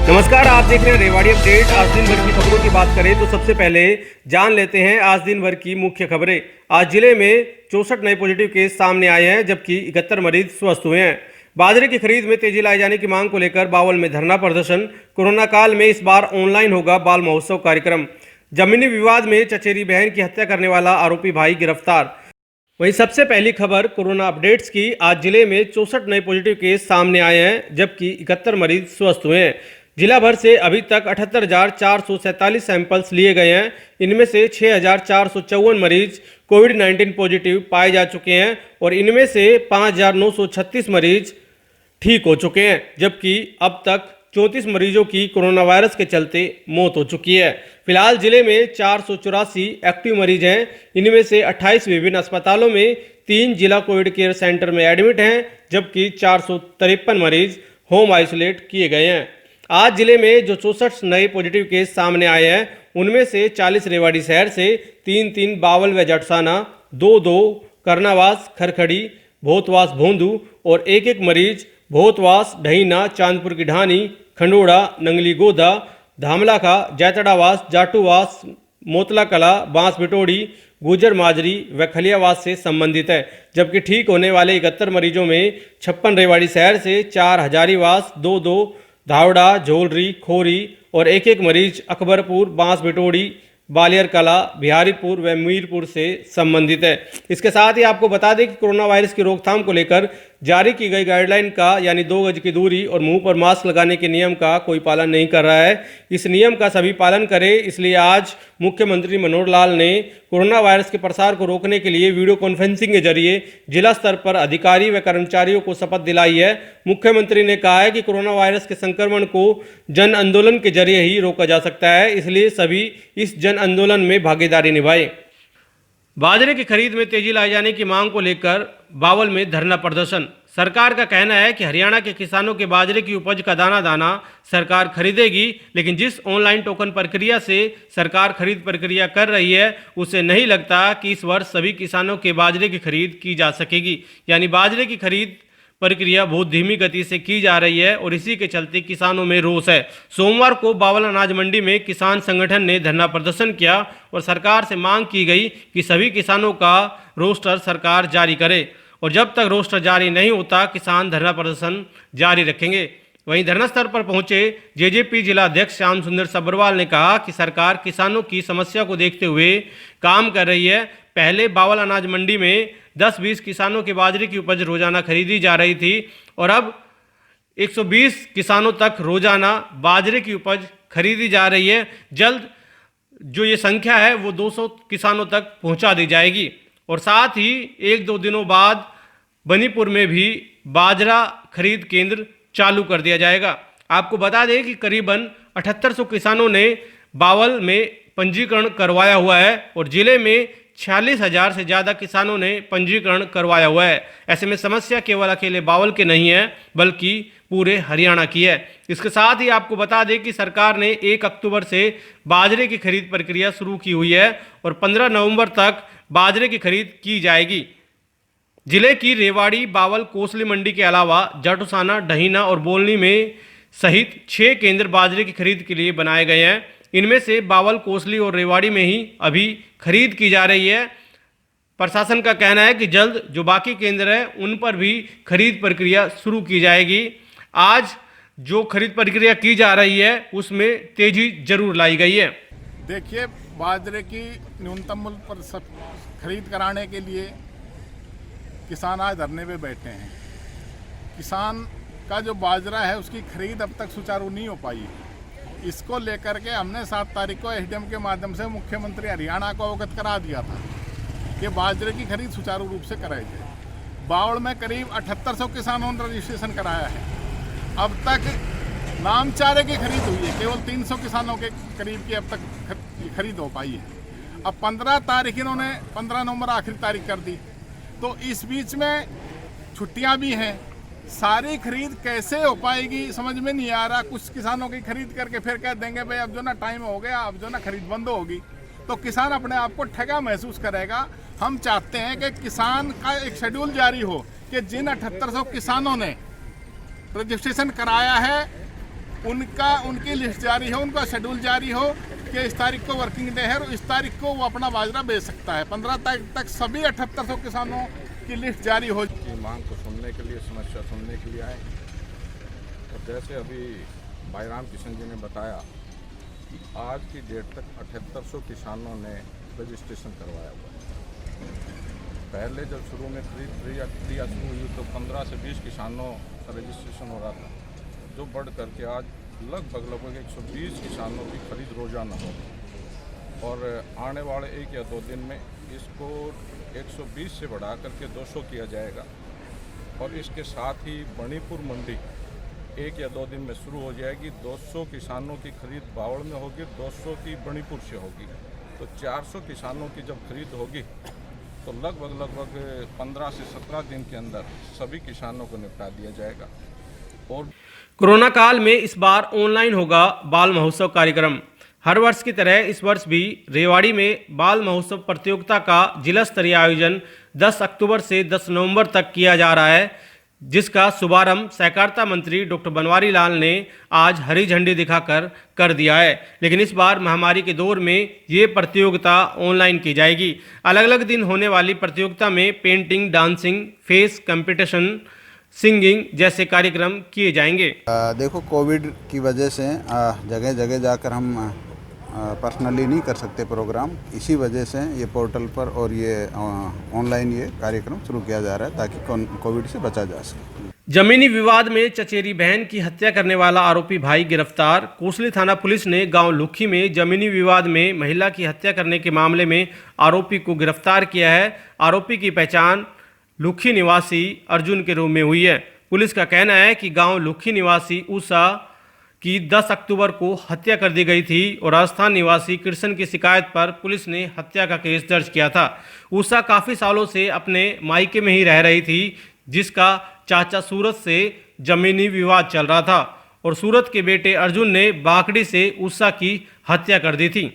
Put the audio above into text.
नमस्कार, आप देख रहे हैं रेवाड़ी अपडेट। आज दिन भर की खबरों की बात करें तो सबसे पहले जान लेते हैं आज दिन भर की मुख्य खबरें। आज जिले में 64 नए पॉजिटिव केस सामने आए हैं, जबकि 71 मरीज स्वस्थ हुए हैं। बाजरे की खरीद में तेजी लाए जाने की मांग को लेकर बावल में धरना प्रदर्शन। कोरोना काल में इस बार ऑनलाइन होगा बाल महोत्सव कार्यक्रम। जमीनी विवाद में चचेरी बहन की हत्या करने वाला आरोपी भाई गिरफ्तार। वहीं सबसे पहली खबर कोरोना अपडेट्स की। आज जिले में 64 नए पॉजिटिव केस सामने आए हैं, जबकि 71 मरीज स्वस्थ हुए हैं। जिला भर से अभी तक 78,447 सैंपल्स लिए गए हैं। इनमें से 6,454 मरीज कोविड-19 पॉजिटिव पाए जा चुके हैं और इनमें से 5,936 मरीज ठीक हो चुके हैं, जबकि अब तक 34 मरीजों की कोरोना वायरस के चलते मौत हो चुकी है। फिलहाल जिले में 484 एक्टिव मरीज हैं। इनमें से 28 विभिन्न अस्पतालों में, 3 जिला कोविड केयर सेंटर में एडमिट हैं, जबकि 453 मरीज होम आइसोलेट किए गए हैं। आज जिले में जो 64 नए पॉजिटिव केस सामने आए हैं, उनमें से 40 रेवाड़ी शहर से, 3 बावल व जटसाना, 2 करनावास, खरखड़ी, भोतवास भोंदू और एक मरीज भोतवास, ढहीना, चांदपुर की ढानी, खंडोड़ा, नंगली गोदा, धामलाखा, जैतड़ावास, जाटूवास, मोतला कला, बांस बिटोड़ी, गुजर माजरी व खलियावास से संबंधित है। जबकि ठीक होने वाले 71 मरीजों में 56 रेवाड़ी शहर से, 4 हजारीवास, 2 धावड़ा, झोलरी, खोरी और एक मरीज अकबरपुर, बांस बिटोड़ी, बालियर कला, बिहारीपुर व मीरपुर से संबंधित है। इसके साथ ही आपको बता दें कि कोरोना वायरस की रोकथाम को लेकर जारी की गई गाइडलाइन का, यानी 2 गज की दूरी और मुंह पर मास्क लगाने के नियम का कोई पालन नहीं कर रहा है। इस नियम का सभी पालन करें। इसलिए आज मुख्यमंत्री मनोहर लाल ने कोरोना वायरस के प्रसार को रोकने के लिए वीडियो कॉन्फ्रेंसिंग के जरिए जिला स्तर पर अधिकारी व कर्मचारियों को शपथ दिलाई है। मुख्यमंत्री ने कहा है कि कोरोना वायरस के संक्रमण को जन आंदोलन के जरिए ही रोका जा सकता है, इसलिए सभी इस जन आंदोलन में भागीदारी निभाएं। बाजरे की खरीद में तेजी लाए जाने की मांग को लेकर बावल में धरना प्रदर्शन। सरकार का कहना है कि हरियाणा के किसानों के बाजरे की उपज का दाना दाना सरकार खरीदेगी, लेकिन जिस ऑनलाइन टोकन प्रक्रिया से सरकार खरीद प्रक्रिया कर रही है, उसे नहीं लगता कि इस वर्ष सभी किसानों के बाजरे की खरीद की जा सकेगी। यानी बाजरे की खरीद प्रक्रिया बहुत धीमी गति से की जा रही है और इसी के चलते किसानों में रोष है। सोमवार को बावल अनाज मंडी में किसान संगठन ने धरना प्रदर्शन किया और सरकार से मांग की गई कि सभी किसानों का रोस्टर सरकार जारी करे, और जब तक रोस्टर जारी नहीं होता किसान धरना प्रदर्शन जारी रखेंगे। वहीं धरना स्थल पर पहुंचे जेजेपी जिला अध्यक्ष श्याम सुंदर सब्बरवाल ने कहा कि सरकार किसानों की समस्या को देखते हुए काम कर रही है। पहले बावल अनाज मंडी में 10-20 किसानों के बाजरे की उपज रोजाना खरीदी जा रही थी और अब 120 किसानों तक रोजाना बाजरे की उपज खरीदी जा रही है। जल्द जो ये संख्या है वो 200 किसानों तक पहुंचा दी जाएगी और साथ ही 1-2 दिनों बाद बनीपुर में भी बाजरा खरीद केंद्र चालू कर दिया जाएगा। आपको बता दें कि करीबन 7800 किसानों ने बावल में पंजीकरण करवाया हुआ है और जिले में 46,000 से ज़्यादा किसानों ने पंजीकरण करवाया हुआ है। ऐसे में समस्या केवल अकेले बावल के नहीं है, बल्कि पूरे हरियाणा की है। इसके साथ ही आपको बता दें कि सरकार ने 1 अक्टूबर से बाजरे की खरीद प्रक्रिया शुरू की हुई है और 15 नवंबर तक बाजरे की खरीद की जाएगी। जिले की रेवाड़ी, बावल, कोसली मंडी के अलावा जाटूसाना, ढहीना और बोलनी में सहित 6 केंद्र बाजरे की खरीद के लिए बनाए गए हैं। इनमें से बावल, कोसली और रेवाड़ी में ही अभी खरीद की जा रही है। प्रशासन का कहना है कि जल्द जो बाकी केंद्र है उन पर भी खरीद प्रक्रिया शुरू की जाएगी। आज जो खरीद प्रक्रिया की जा रही है उसमें तेजी जरूर लाई गई है। देखिए, बाजरे की न्यूनतम मूल्य पर खरीद कराने के लिए किसान आज धरने पे बैठे हैं। किसान का जो बाजरा है उसकी खरीद अब तक सुचारू नहीं हो पाई। इसको लेकर के हमने 7 तारीख को एसडीएम के माध्यम से मुख्यमंत्री हरियाणा को अवगत करा दिया था कि बाजरे की खरीद सुचारू रूप से कराई जाए। बावड़ में करीब 7800 किसानों ने रजिस्ट्रेशन कराया है। अब तक नाम चारे की खरीद हुई है, केवल 300 किसानों के करीब की अब तक खरीद हो पाई है। अब 15 तारीख इन्होंने 15 नवंबर आखिरी तारीख कर दी, तो इस बीच में छुट्टियां भी हैं। सारी खरीद कैसे हो पाएगी समझ में नहीं आ रहा। कुछ किसानों की खरीद करके फिर कह देंगे भाई अब जो ना टाइम हो गया, अब जो ना खरीद बंद होगी, तो किसान अपने आप को ठगा महसूस करेगा। हम चाहते हैं कि किसान का एक शेड्यूल जारी हो कि जिन 7800 किसानों ने रजिस्ट्रेशन कराया है उनकी लिस्ट जारी हो, उनका शेड्यूल जारी हो कि इस तारीख को वर्किंग डे है और इस तारीख को वो अपना बाजरा बेच सकता है। 15 तारीख तक सभी 7800 किसानों की लिस्ट जारी हो। की मांग को सुनने के लिए, समस्या सुनने के लिए आए। और जैसे अभी भाई राम किशन जी ने बताया कि आज की डेट तक 7800 किसानों ने रजिस्ट्रेशन करवाया हुआ है। पहले जब शुरू में क्रिया शुरू हुई तो 15 से 20 किसानों का रजिस्ट्रेशन हो रहा था, जो बढ़ करके आज लगभग 120 किसानों की खरीद रोजाना हो। और आने वाले 1 या 2 दिन में इसको 120 से बढ़ा करके 200 किया जाएगा। और इसके साथ ही मणिपुर मंडी 1 या 2 दिन में शुरू हो जाएगी। 200 किसानों की खरीद बावड़ में होगी, 200 की मणिपुर से होगी। तो 400 किसानों की जब खरीद होगी तो लगभग 15 से 17 दिन के अंदर सभी किसानों को निपटा दिया जाएगा। और कोरोना काल में इस बार ऑनलाइन होगा बाल महोत्सव कार्यक्रम। हर वर्ष की तरह इस वर्ष भी रेवाड़ी में बाल महोत्सव प्रतियोगिता का जिला स्तरीय आयोजन 10 अक्टूबर से 10 नवंबर तक किया जा रहा है, जिसका शुभारंभ सहकारिता मंत्री डॉक्टर बनवारी लाल ने आज हरी झंडी दिखाकर कर दिया है। लेकिन इस बार महामारी के दौर में ये प्रतियोगिता ऑनलाइन की जाएगी। अलग अलग दिन होने वाली प्रतियोगिता में painting, dancing, face competition, singing जैसे कार्यक्रम किए जाएंगे। देखो, कोविड की वजह से जगह जगह जाकर हम पर्सनली नहीं कर सकते प्रोग्राम। इसी वजह से ये पोर्टल पर और ये ऑनलाइन ये कार्यक्रम शुरू किया जा रहा है ताकि कोविड से बचा जा सके। जमीनी विवाद में चचेरी बहन की हत्या करने वाला आरोपी भाई गिरफ्तार। कोसली थाना पुलिस ने गांव लुखी में जमीनी विवाद में महिला की हत्या करने के मामले में आरोपी को गिरफ्तार किया है। आरोपी की पहचान लुखी निवासी अर्जुन के रूप में हुई है। पुलिस का कहना है कि गांव लुखी निवासी उषा की 10 अक्टूबर को हत्या कर दी गई थी और राजस्थान निवासी कृष्ण की शिकायत पर पुलिस ने हत्या का केस दर्ज किया था। उषा काफ़ी सालों से अपने मायके में ही रह रही थी, जिसका चाचा सूरत से जमीनी विवाद चल रहा था और सूरत के बेटे अर्जुन ने बाकड़ी से उषा की हत्या कर दी थी।